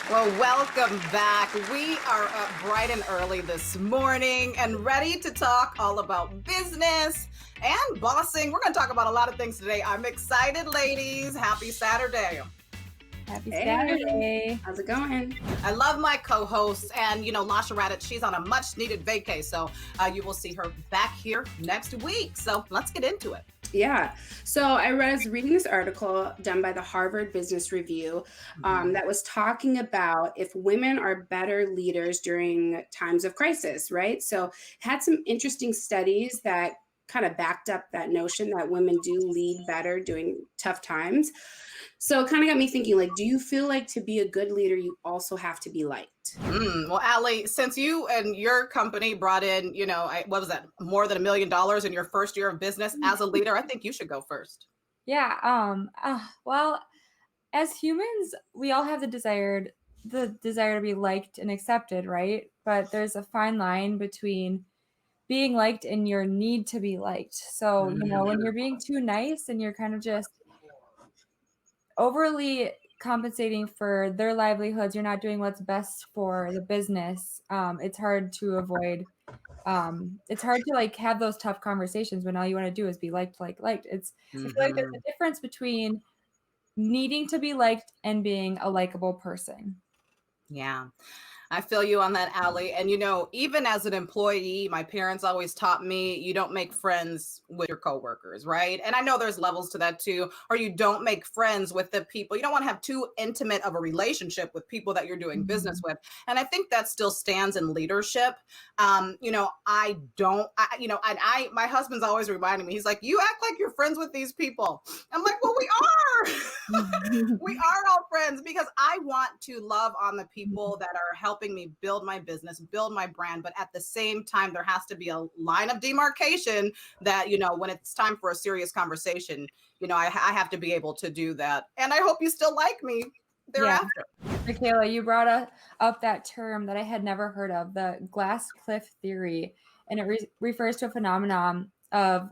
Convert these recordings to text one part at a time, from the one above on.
Well, welcome back. We are up bright and early this morning and ready to talk all about business and bossing. We're going to talk about a lot of things today. I'm excited, ladies. Happy Saturday. Happy Hey, Saturday. how's it going? I love my co-host, and Lasha Radich, she's on a much needed vacay, so you will see her back here next week. So let's get into it. Yeah. So I was reading this article done by the Harvard Business Review that was talking about if women are better leaders during times of crisis, right? So it had some interesting studies that kind of backed up that notion that women do lead better during tough times. So it kind of got me thinking, like, do you feel like to be a good leader, you also have to be liked? Well, Allie, since you and your company brought in, what was that, more than $1 million in your first year of business as a leader, I think you should go first. Yeah. Well, as humans, we all have the desire to be liked and accepted, right? But there's a fine line between being liked and your need to be liked. So, when you're being too nice and you're kind of just overly compensating for their livelihoods, you're not doing what's best for the business. It's hard to avoid. It's hard to like have those tough conversations when all you want to do is be liked. I feel like there's a difference between needing to be liked and being a likable person. Yeah. I feel you on that, Allie. And, even as an employee, my parents always taught me you don't make friends with your coworkers, right? And I know there's levels to that too. Or you don't make friends with the people. You don't want to have too intimate of a relationship with people that you're doing business with. And I think that still stands in leadership. My husband's always reminding me, he's like, you act like you're friends with these people. I'm like, well, we are. We are all friends because I want to love on the people that are helping me build my business, build my brand. But at the same time, there has to be a line of demarcation that, when it's time for a serious conversation, I have to be able to do that. And I hope you still like me thereafter. Yeah. Michaela, you brought up that term that I had never heard of, the glass cliff theory. And it refers to a phenomenon of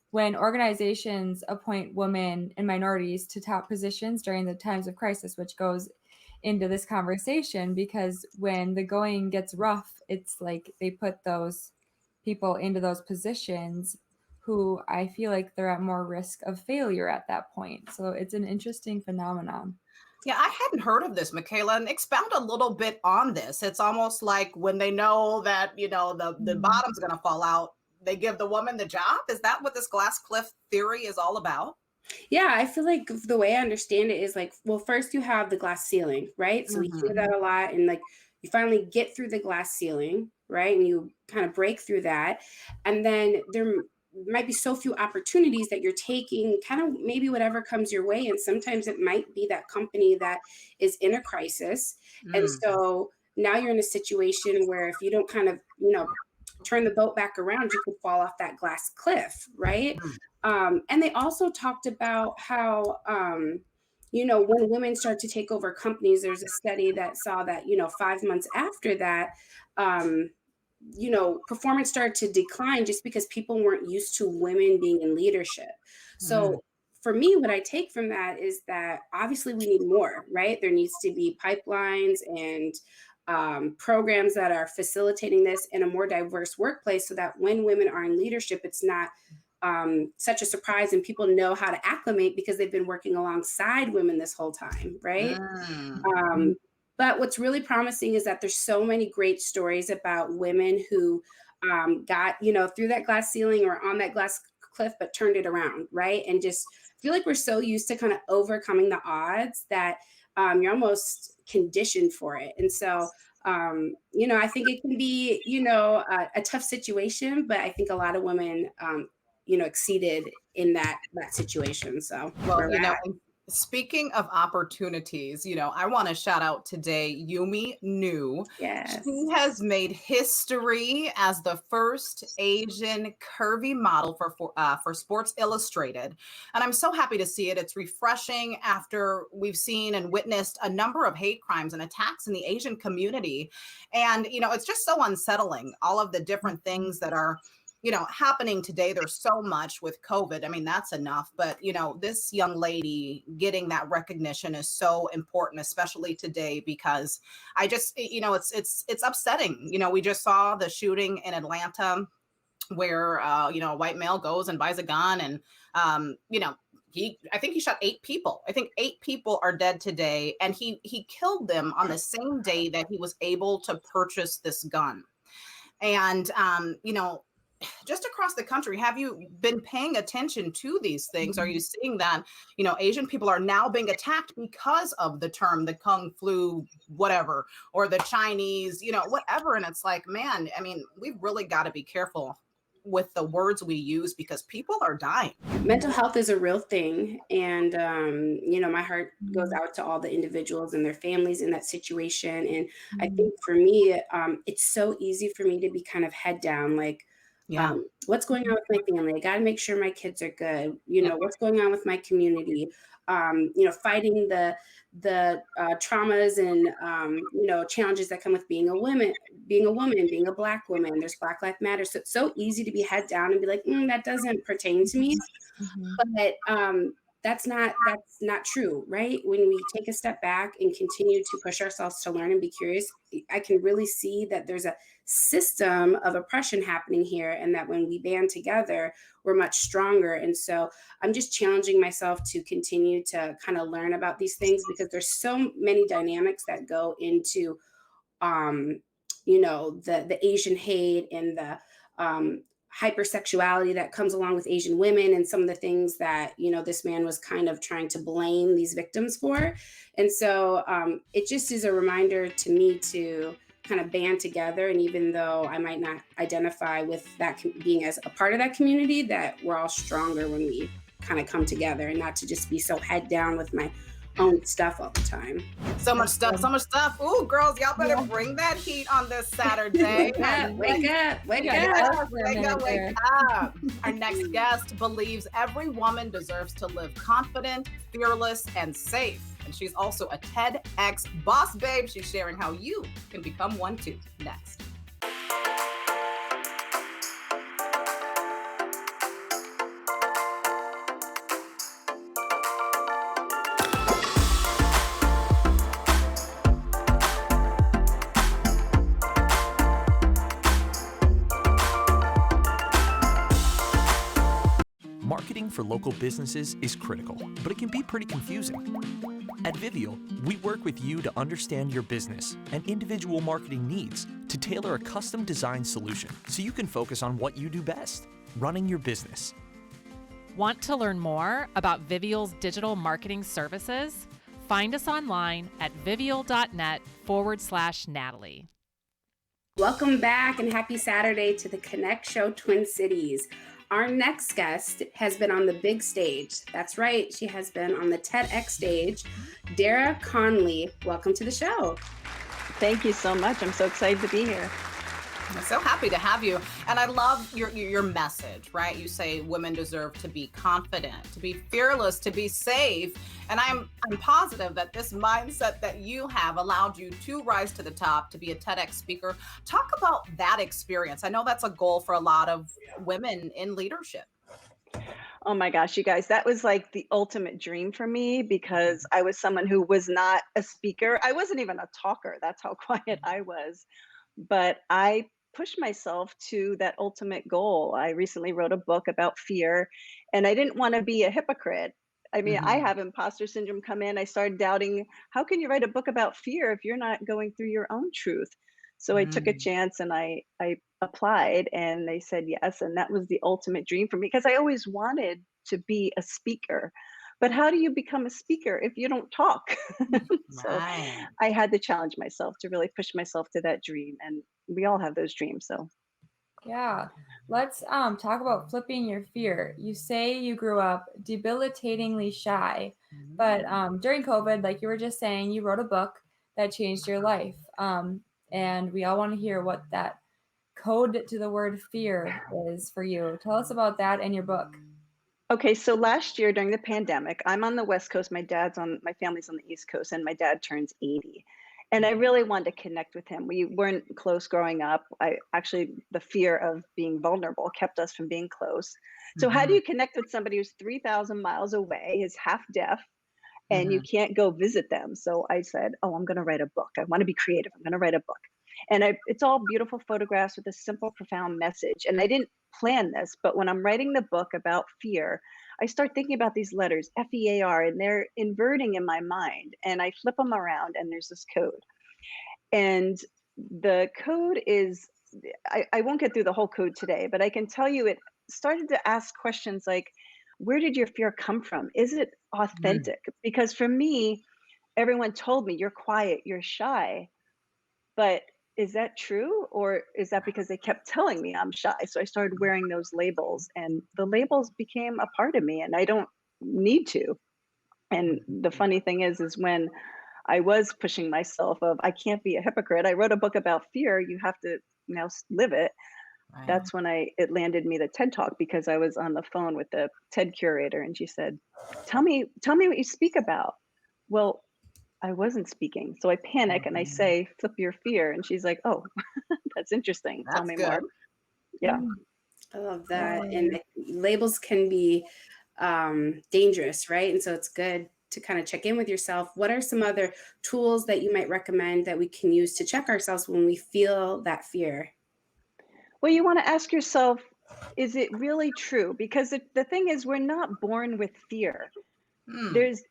when organizations appoint women and minorities to top positions during the times of crisis, which goes into this conversation, because when the going gets rough, it's like they put those people into those positions who I feel like they're at more risk of failure at that point. So it's an interesting phenomenon. Yeah, I hadn't heard of this, Michaela, and expound a little bit on this. It's almost like when they know that, the bottom's going to fall out, they give the woman the job. Is that what this glass cliff theory is all about? Yeah, I feel like the way I understand it is like, well, first you have the glass ceiling, right? So we hear that a lot, and like you finally get through the glass ceiling, right? And you kind of break through that. And then there might be so few opportunities that you're taking kind of maybe whatever comes your way. And sometimes it might be that company that is in a crisis. And so now you're in a situation where if you don't kind of, turn the boat back around, you could fall off that glass cliff, right? And they also talked about how, when women start to take over companies, there's a study that saw that, 5 months after that, performance started to decline just because people weren't used to women being in leadership. So for me, what I take from that is that obviously we need more, right? There needs to be pipelines and programs that are facilitating this in a more diverse workplace so that when women are in leadership, it's not such a surprise and people know how to acclimate because they've been working alongside women this whole time, right? But what's really promising is that there's so many great stories about women who got, through that glass ceiling or on that glass cliff, but turned it around, right? And just feel like we're so used to kind of overcoming the odds that you're almost conditioned for it. And so, I think it can be, a tough situation, but I think a lot of women, exceeded in that situation. So, well, speaking of opportunities, I want to shout out today Yumi Nu. Yes. She has made history as the first Asian curvy model for Sports Illustrated. And I'm so happy to see it. It's refreshing after we've seen and witnessed a number of hate crimes and attacks in the Asian community. And, it's just so unsettling, all of the different things that are happening today. There's so much with COVID. I mean, that's enough. But, this young lady getting that recognition is so important, especially today, because I just, it's upsetting. We just saw the shooting in Atlanta where, a white male goes and buys a gun and, I think he shot 8 people. I think 8 people are dead today. And he killed them on the same day that he was able to purchase this gun. And, just across the country, have you been paying attention to these things? Are you seeing that, Asian people are now being attacked because of the term, the Kung flu, whatever, or the Chinese, whatever. And it's like, man, I mean, we've really got to be careful with the words we use because people are dying. Mental health is a real thing. And, my heart goes out to all the individuals and their families in that situation. And I think for me, it's so easy for me to be kind of head down, like, what's going on with my family? I got to make sure my kids are good. What's going on with my community? Fighting the traumas and challenges that come with being a woman, being a Black woman. There's Black Lives Matter. So it's so easy to be head down and be like, that doesn't pertain to me. But that's not true, right? When we take a step back and continue to push ourselves to learn and be curious, I can really see that there's a system of oppression happening here, and that when we band together, we're much stronger. And so I'm just challenging myself to continue to kind of learn about these things, because there's so many dynamics that go into, the Asian hate and the hypersexuality that comes along with Asian women, and some of the things that, this man was kind of trying to blame these victims for. And so it just is a reminder to me to kind of band together. And even though I might not identify with that being as a part of that community, that we're all stronger when we kind of come together, and not to just be so head down with my own stuff all the time. So much stuff. Ooh, girls, y'all better bring that heat on this Saturday. Wake up. Our next guest believes every woman deserves to live confident, fearless, and safe. And she's also a TEDx boss babe. She's sharing how you can become one too. Next. Marketing for local businesses is critical, but it can be pretty confusing. At Vivial, we work with you to understand your business and individual marketing needs to tailor a custom designed solution so you can focus on what you do best, running your business. Want to learn more about Vivial's digital marketing services? Find us online at vivial.net/Natalie. Welcome back and happy Saturday to the Connect Show Twin Cities. Our next guest has been on the big stage. That's right, she has been on the TEDx stage. Dara Conally, welcome to the show. Thank you so much. I'm so excited to be here. I'm so happy to have you. And I love your message, right? You say women deserve to be confident, to be fearless, to be safe. And I'm positive that this mindset that you have allowed you to rise to the top, to be a TEDx speaker. Talk about that experience. I know that's a goal for a lot of women in leadership. Oh my gosh, you guys, that was like the ultimate dream for me, because I was someone who was not a speaker. I wasn't even a talker. That's how quiet I was. But I pushed myself to that ultimate goal. I recently wrote a book about fear, and I didn't want to be a hypocrite. I mean, I have imposter syndrome come in. I started doubting, how can you write a book about fear if you're not going through your own truth? So I took a chance and I applied, and they said yes. And that was the ultimate dream for me, because I always wanted to be a speaker. But how do you become a speaker if you don't talk? So I had to challenge myself to really push myself to that dream. And we all have those dreams. So yeah, let's talk about flipping your fear. You say you grew up debilitatingly shy, but during COVID, like you were just saying, you wrote a book that changed your life. And we all want to hear what that code to the word fear is for you. Tell us about that and your book. okay, so last year during the pandemic, I'm on the West Coast. My family's on the East Coast, and my dad turns 80. And I really wanted to connect with him. We weren't close growing up. The fear of being vulnerable kept us from being close. So how do you connect with somebody who's 3,000 miles away, is half deaf, and you can't go visit them? So I said, oh, I'm going to write a book. I want to be creative. I'm going to write a book. And it's all beautiful photographs with a simple, profound message. And I didn't plan this, but when I'm writing the book about fear, I start thinking about these letters, F-E-A-R, and they're inverting in my mind. And I flip them around, and there's this code. And the code is, I won't get through the whole code today, but I can tell you it started to ask questions like, where did your fear come from? Is it authentic? Because for me, everyone told me, you're quiet, you're shy. But is that true? Or is that because they kept telling me I'm shy? So I started wearing those labels, and the labels became a part of me, and I don't need to. And the funny thing is when I was pushing myself of, I can't be a hypocrite. I wrote a book about fear. You have to now live it. Right. That's when it landed me the TED Talk, because I was on the phone with the TED curator, and she said, tell me what you speak about. Well, I wasn't speaking. So I panic and I say, flip your fear. And she's like, oh, that's interesting. Tell me more. Yeah. I love that. And labels can be dangerous, right? And so it's good to kind of check in with yourself. What are some other tools that you might recommend that we can use to check ourselves when we feel that fear? Well, you want to ask yourself, is it really true? Because the thing is, we're not born with fear. There's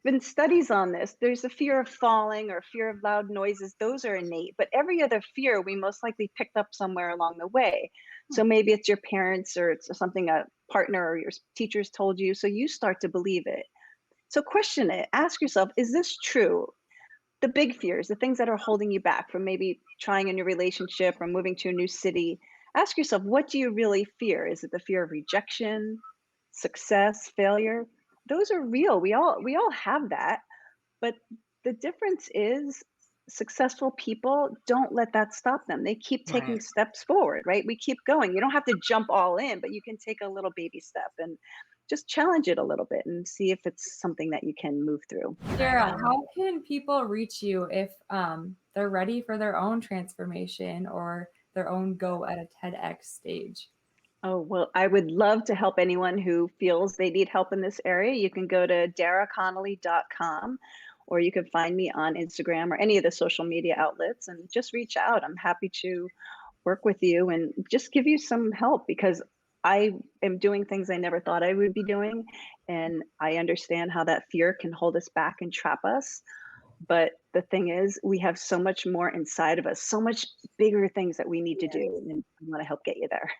been studies on this. There's a fear of falling or fear of loud noises. Those are innate, but every other fear we most likely picked up somewhere along the way. So maybe it's your parents, or it's something a partner or your teachers told you. So you start to believe it. So question it. Ask yourself, is this true? The big fears, the things that are holding you back from maybe trying a new relationship or moving to a new city. Ask yourself, what do you really fear? Is it the fear of rejection, success, failure? Those are real. We all have that. But the difference is, successful people don't let that stop them. They keep taking steps forward, right? We keep going. You don't have to jump all in, but you can take a little baby step and just challenge it a little bit and see if it's something that you can move through. Dara, how can people reach you if they're ready for their own transformation or their own go at a TEDx stage? Oh, well, I would love to help anyone who feels they need help in this area. You can go to daraconally.com, or you can find me on Instagram or any of the social media outlets and just reach out. I'm happy to work with you and just give you some help, because I am doing things I never thought I would be doing. And I understand how that fear can hold us back and trap us. But the thing is, we have so much more inside of us, so much bigger things that we need to do. And I want to help get you there.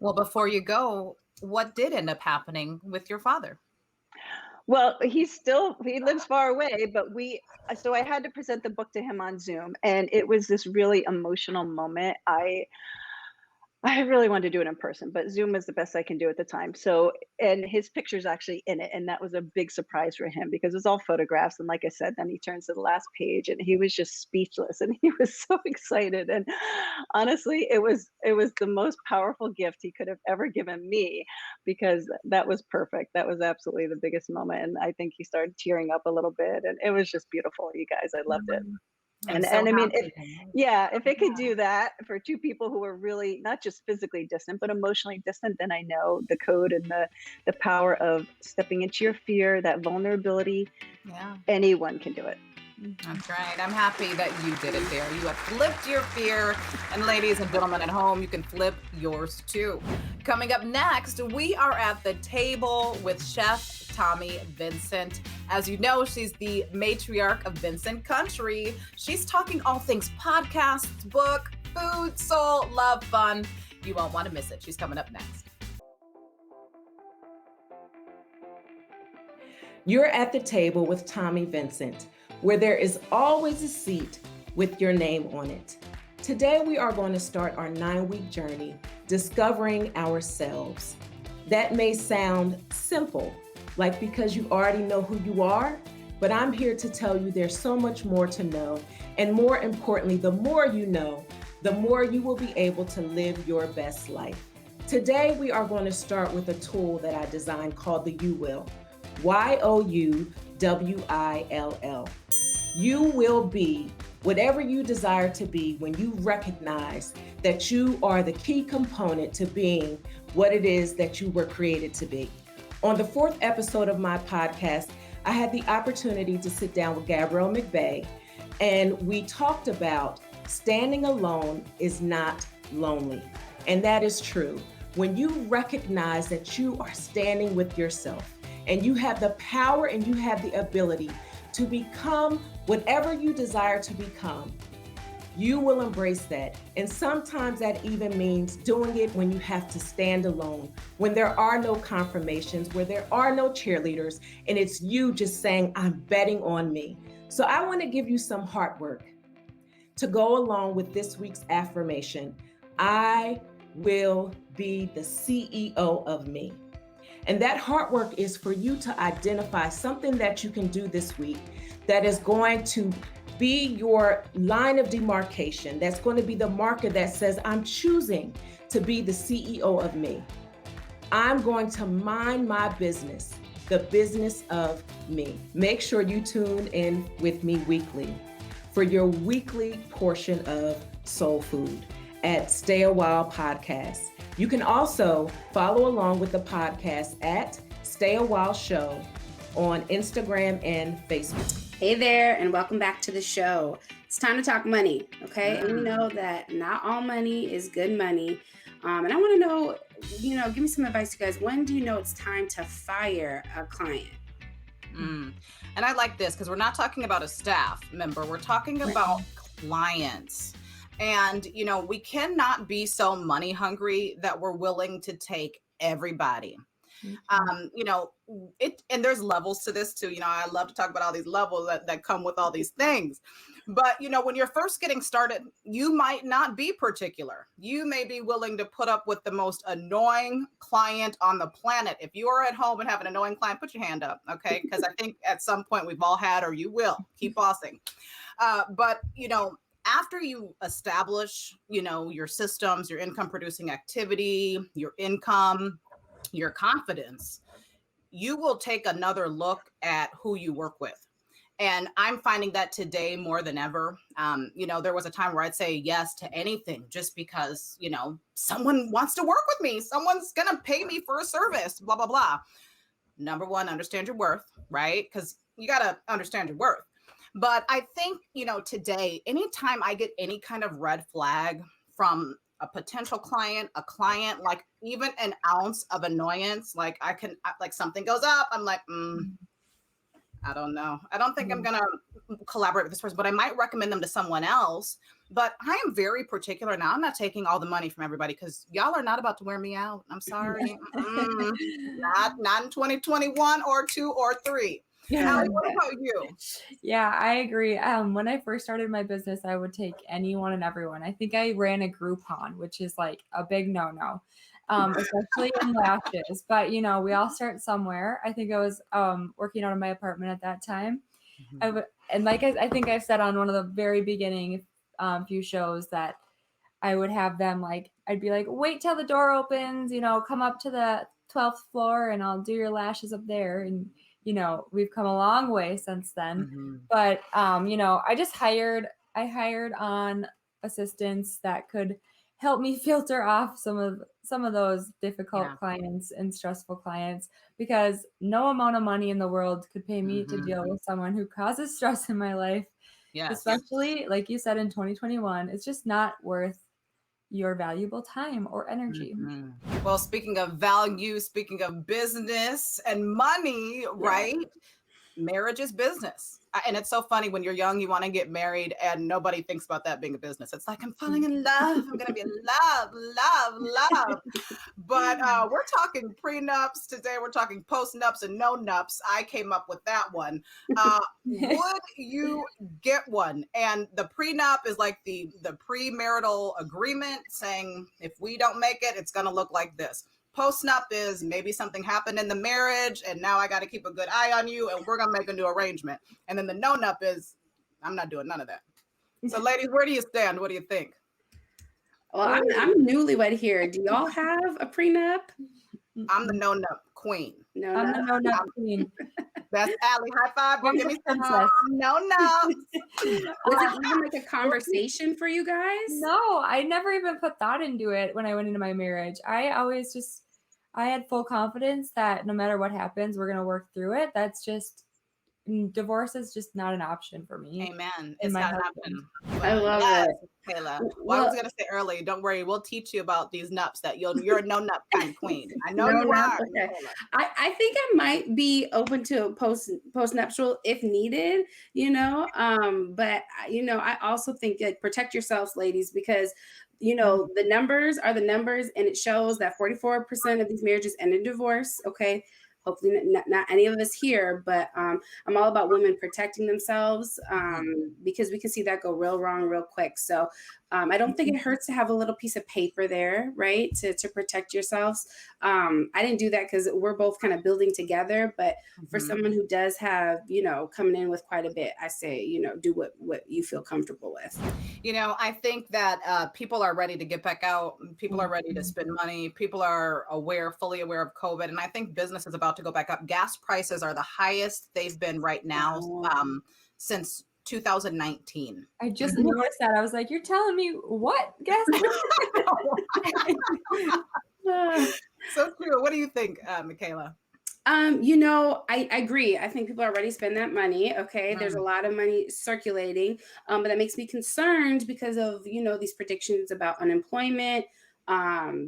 Well, before you go, what did end up happening with your father? Well, he lives far away, but so I had to present the book to him on Zoom, and it was this really emotional moment. I really wanted to do it in person, but Zoom was the best I can do at the time. So, and his picture's actually in it. And that was a big surprise for him, because it's all photographs. And like I said, then he turns to the last page and he was just speechless, and he was so excited. And honestly, it was the most powerful gift he could have ever given me, because that was perfect. That was absolutely the biggest moment. And I think he started tearing up a little bit, and it was just beautiful, you guys. I loved it. And I mean, if it could do that for two people who are really not just physically distant, but emotionally distant, then I know the code and the power of stepping into your fear, that vulnerability. Yeah. Anyone can do it. That's right. I'm happy that you did it there. You have flipped your fear. And ladies and gentlemen at home, you can flip yours too. Coming up next, we are at the table with Chef Tommy Vincent. As you know, she's the matriarch of Vincent Country. She's talking all things podcasts, book, food, soul, love, fun. You won't want to miss it. She's coming up next. You're at the table with Tommy Vincent, where there is always a seat with your name on it. Today, we are going to start our 9-week journey discovering ourselves. That may sound simple, like because you already know who you are, but I'm here to tell you there's so much more to know. And more importantly, the more you know, the more you will be able to live your best life. Today, we are going to start with a tool that I designed called the You Will, YOUWILL. You will be whatever you desire to be when you recognize that you are the key component to being what it is that you were created to be. On the 4th episode of my podcast, I had the opportunity to sit down with Gabrielle McVeigh, and we talked about standing alone is not lonely. And that is true. When you recognize that you are standing with yourself and you have the power and you have the ability to become whatever you desire to become, you will embrace that. And sometimes that even means doing it when you have to stand alone, when there are no confirmations, where there are no cheerleaders, and it's you just saying, I'm betting on me. So I want to give you some hard work to go along with this week's affirmation. I will be the CEO of me. And that hard work is for you to identify something that you can do this week that is going to be your line of demarcation. That's going to be the marker that says, I'm choosing to be the CEO of me. I'm going to mind my business, the business of me. Make sure you tune in with me weekly for your weekly portion of soul food at Stay a While Podcast. You can also follow along with the podcast at Stay a While Show on Instagram and Facebook. Hey there, and welcome back to the show. It's time to talk money, okay? And we know that not all money is good money. And I want to know, give me some advice, you guys. When do you know it's time to fire a client? And I like this because we're not talking about a staff member. We're talking about clients. And, we cannot be so money hungry that we're willing to take everybody. And there's levels to this too. I love to talk about all these levels that come with all these things. But, when you're first getting started, you might not be particular. You may be willing to put up with the most annoying client on the planet. If you are at home and have an annoying client, put your hand up, okay? Because I think at some point we've all had, or you will, keep bossing. But, after you establish, your systems, your income producing activity, your income, your confidence, you will take another look at who you work with. And I'm finding that today more than ever. There was a time where I'd say yes to anything just because, someone wants to work with me. Someone's going to pay me for a service, blah, blah, blah. Number one, understand your worth, right? Because you got to understand your worth. But I think, today, anytime I get any kind of red flag from a potential client, a client, like even an ounce of annoyance, like something goes up, I'm like, I don't know. I don't think I'm going to collaborate with this person, but I might recommend them to someone else. But I am very particular now. I'm not taking all the money from everybody because y'all are not about to wear me out. I'm sorry. Not in 2021 or 2 or 3. Allie, what about you? Yeah, I agree. When I first started my business, I would take anyone and everyone. I think I ran a Groupon, which is like a big no-no, especially in lashes. But, we all start somewhere. I think I was working out of my apartment at that time. And like I think I've said on one of the very beginning few shows that I would have them I'd be like, wait till the door opens, come up to the 12th floor and I'll do your lashes up there. And we've come a long way since then. But, I hired on assistants that could help me filter off some of those difficult clients and stressful clients, because no amount of money in the world could pay me to deal with someone who causes stress in my life. Yes. Especially, like you said, in 2021, it's just not worth your valuable time or energy. Well, speaking of value, speaking of business and money, right? Marriage is business. And it's so funny when you're young, you want to get married and nobody thinks about that being a business. It's like, I'm falling in love. I'm going to be in love. But we're talking prenups today. We're talking post-nups and no-nups. I came up with that one. Would you get one? And the prenup is like the premarital agreement saying, if we don't make it, it's going to look like this. Post-nup is maybe something happened in the marriage and now I got to keep a good eye on you and we're going to make a new arrangement. And then the no-nup is, I'm not doing none of that. So ladies, where do you stand? What do you think? Well, I'm newlywed here. Do y'all have a prenup? I'm the no-nup queen. I'm the no-nup queen. That's Allie. High five. I'm Give the me some princess. Was no. it even like a conversation for you guys? No, I never even put thought into it when I went into my marriage. I had full confidence that no matter what happens, we're going to work through it. That's just, divorce is just not an option for me. Amen. And It's my not an husband. option. I love it. Kayla. Well, I Well, was gonna say early, don't worry, we'll teach you about these nups that you're a no-nup kind of queen. I know you No-nup, are. okay. Kayla. I think I might be open to a postnuptial if needed, but I also think like protect yourselves, ladies, because the numbers are the numbers, and it shows that 44% of these marriages end in divorce. Okay. Hopefully not any of us here, but I'm all about women protecting themselves because we can see that go real wrong real quick. So I don't think it hurts to have a little piece of paper there, right, to protect yourselves. I didn't do that because we're both kind of building together. But for someone who does have, coming in with quite a bit, I say, do what you feel comfortable with. I think that people are ready to get back out. People are ready to spend money. People are fully aware of COVID. And I think business is about to go back up. Gas prices are the highest they've been right now since 2019. I just noticed that. I was like, you're telling me what? Gas? So true. What do you think, Michaela? I agree. I think people are ready to spend that money. Okay. There's a lot of money circulating. But that makes me concerned because of, these predictions about unemployment,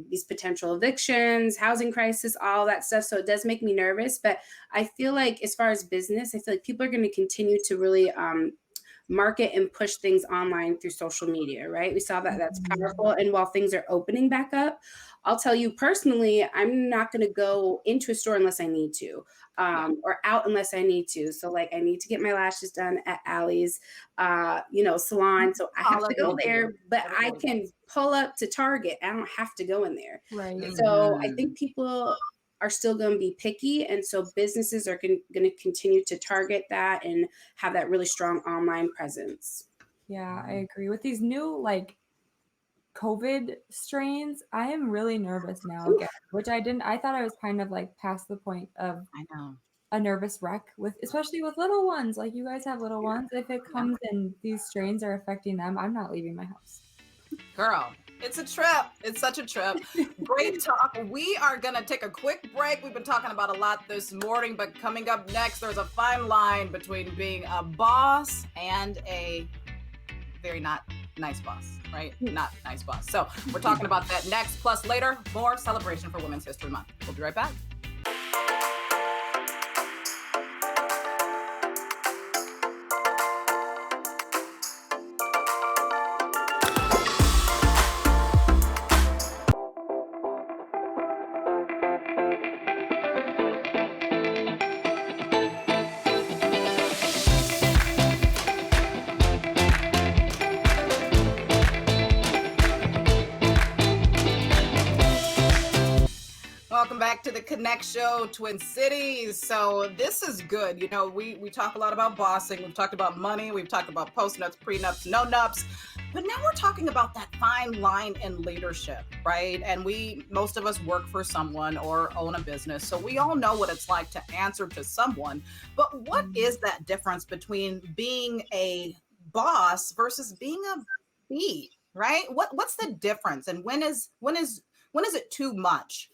these potential evictions, housing crisis, all that stuff. So it does make me nervous, but I feel like as far as business, I feel like people are going to continue to really, market and push things online through social media, right? We saw that that's powerful. And while things are opening back up, I'll tell you personally, I'm not going to go into a store unless I need to, or out unless I need to. So like I need to get my lashes done at Allie's, salon. So I have to go there, but I can pull up to Target. I don't have to go in there. Right. So I think people are still going to be picky. And so businesses are going to continue to target that and have that really strong online presence. Yeah, I agree. With these new COVID strains, I am really nervous now again, which I thought I was kind of like past the point of a nervous wreck especially with little ones. Like you guys have little ones. If it comes and these strains are affecting them, I'm not leaving my house. Girl, it's a trip. It's such a trip. Great talk. We are going to take a quick break. We've been talking about a lot this morning, but coming up next, there's a fine line between being a boss and a very not nice boss, right? Not nice boss. So we're talking about that next. Plus later, more celebration for Women's History Month. We'll be right back. Welcome back to the Connect Show, Twin Cities. So this is good. We talk a lot about bossing. We've talked about money. We've talked about post-nups, prenups, no-nups. But now we're talking about that fine line in leadership, right? And most of us work for someone or own a business. So we all know what it's like to answer to someone. But what is that difference between being a boss versus being a bee, right? What's the difference? And when is it too much?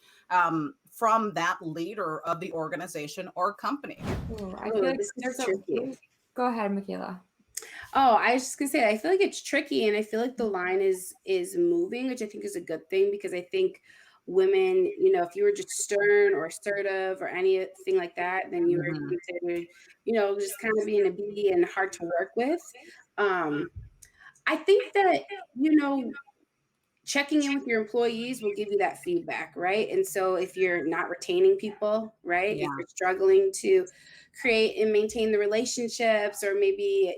From that leader of the organization or company. I feel like there's tricky. Go ahead, Michaela. Oh, I was just gonna say, I feel like it's tricky, and I feel like the line is moving, which I think is a good thing, because I think women, if you were just stern or assertive or anything like that, then you were considered, just kind of being a bee and hard to work with. I think that, checking in with your employees will give you that feedback, right? And so if you're not retaining people, right? If you're struggling to create and maintain the relationships, or maybe,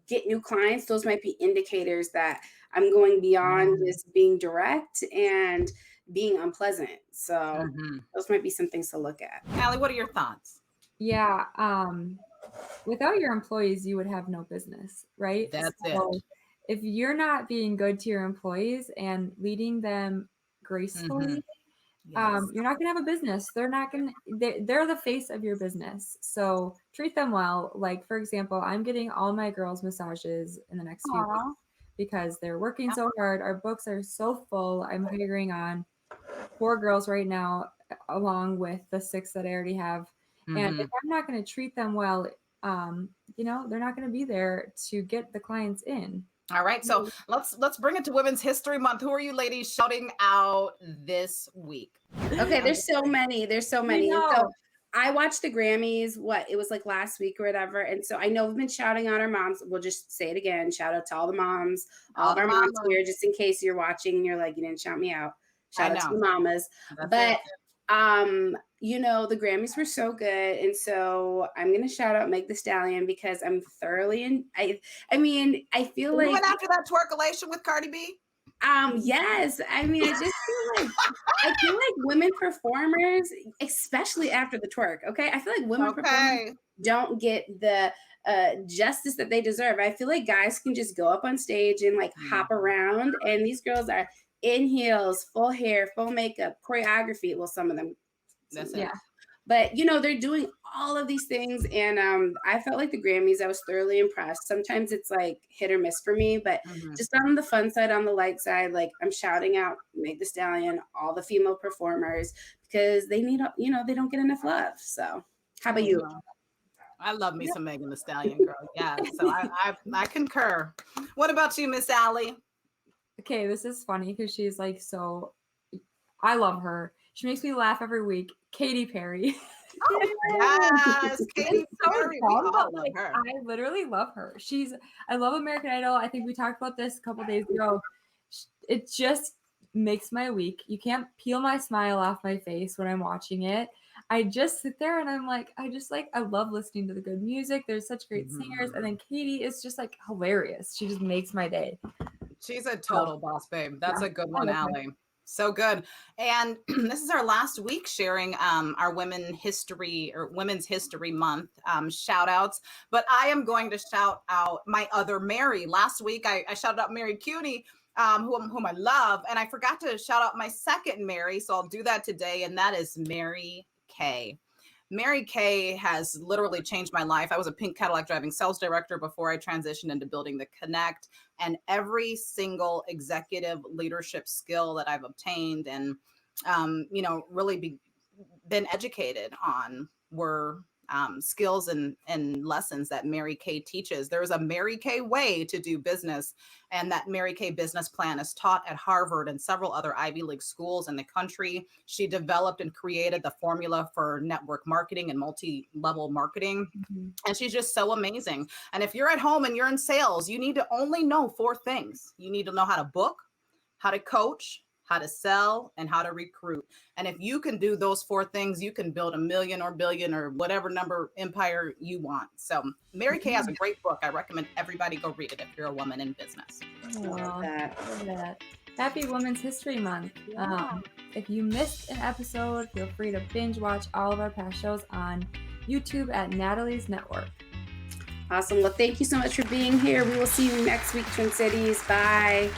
get new clients, those might be indicators that I'm going beyond just being direct and being unpleasant. So those might be some things to look at. Allie, what are your thoughts? Yeah. Without your employees, you would have no business, right? That's it. If you're not being good to your employees and leading them gracefully, You're not going to have a business. They're the face of your business. So treat them well. Like, for example, I'm getting all my girls massages in the next few weeks because they're working so hard. Our books are so full. I'm hiring on 4 girls right now, along with the 6 that I already have. And if I'm not going to treat them well, they're not going to be there to get the clients in. All right, so let's bring it to Women's History Month. Who are you ladies shouting out this week? Okay, there's so many. And so I watched the Grammys, it was like last week or whatever. And so I know we've been shouting out our moms. We'll just say it again. Shout out to all the moms, all of our moms here, just in case you're watching and you're like, you didn't shout me out. Shout out to the mamas. But the Grammys were so good. And so I'm going to shout out Meg Thee Stallion because I'm thoroughly I feel like. You went after that twerkulation with Cardi B? Yes. I mean, I feel like women performers, especially after the twerk. Okay. I feel like women performers don't get the justice that they deserve. I feel like guys can just go up on stage and like hop around, and these girls are in heels, full hair, full makeup, choreography. Well, some of them. Yeah. But, they're doing all of these things. And I felt like the Grammys, I was thoroughly impressed. Sometimes it's like hit or miss for me. But just on the fun side, on the light side, like I'm shouting out Meg Thee Stallion, all the female performers, because they need, they don't get enough love. So how about you? I love me some Megan Thee Stallion, girl. Yeah, so I concur. What about you, Miss Allie? Okay, this is funny because she's like I love her. She makes me laugh every week. Katy Perry. Oh, yes, Katy Perry. We all love her. I literally love her. I love American Idol. I think we talked about this a couple days ago. It just makes my week. You can't peel my smile off my face when I'm watching it. I just sit there and I'm like, I love listening to the good music. There's such great singers. And then Katy is just like hilarious. She just makes my day. She's a total boss, babe. That's a good one, Allie. So good. And this is our last week sharing our Women's History Month shout outs. But I am going to shout out my other Mary. Last week, I shouted out Mary Cuny, whom I love. And I forgot to shout out my second Mary. So I'll do that today. And that is Mary Kay. Mary Kay has literally changed my life. I was a pink Cadillac driving sales director before I transitioned into building the Connect, and every single executive leadership skill that I've obtained and, really been educated on were skills and lessons that Mary Kay teaches. There's a Mary Kay way to do business, and that Mary Kay business plan is taught at Harvard and several other Ivy League schools in the country. She developed and created the formula for network marketing and multi-level marketing. And she's just so amazing. And if you're at home and you're in sales, you need to only know 4 things. You need to know how to book, how to coach, how to sell, and how to recruit. And if you can do those 4 things, you can build a million or billion or whatever number empire you want. So Mary Kay has a great book. I recommend everybody go read it if you're a woman in business. Love that. Happy Women's History Month. Yeah. If you missed an episode, feel free to binge watch all of our past shows on YouTube at Natalie's Network. Awesome. Well, thank you so much for being here. We will see you next week, Twin Cities. Bye.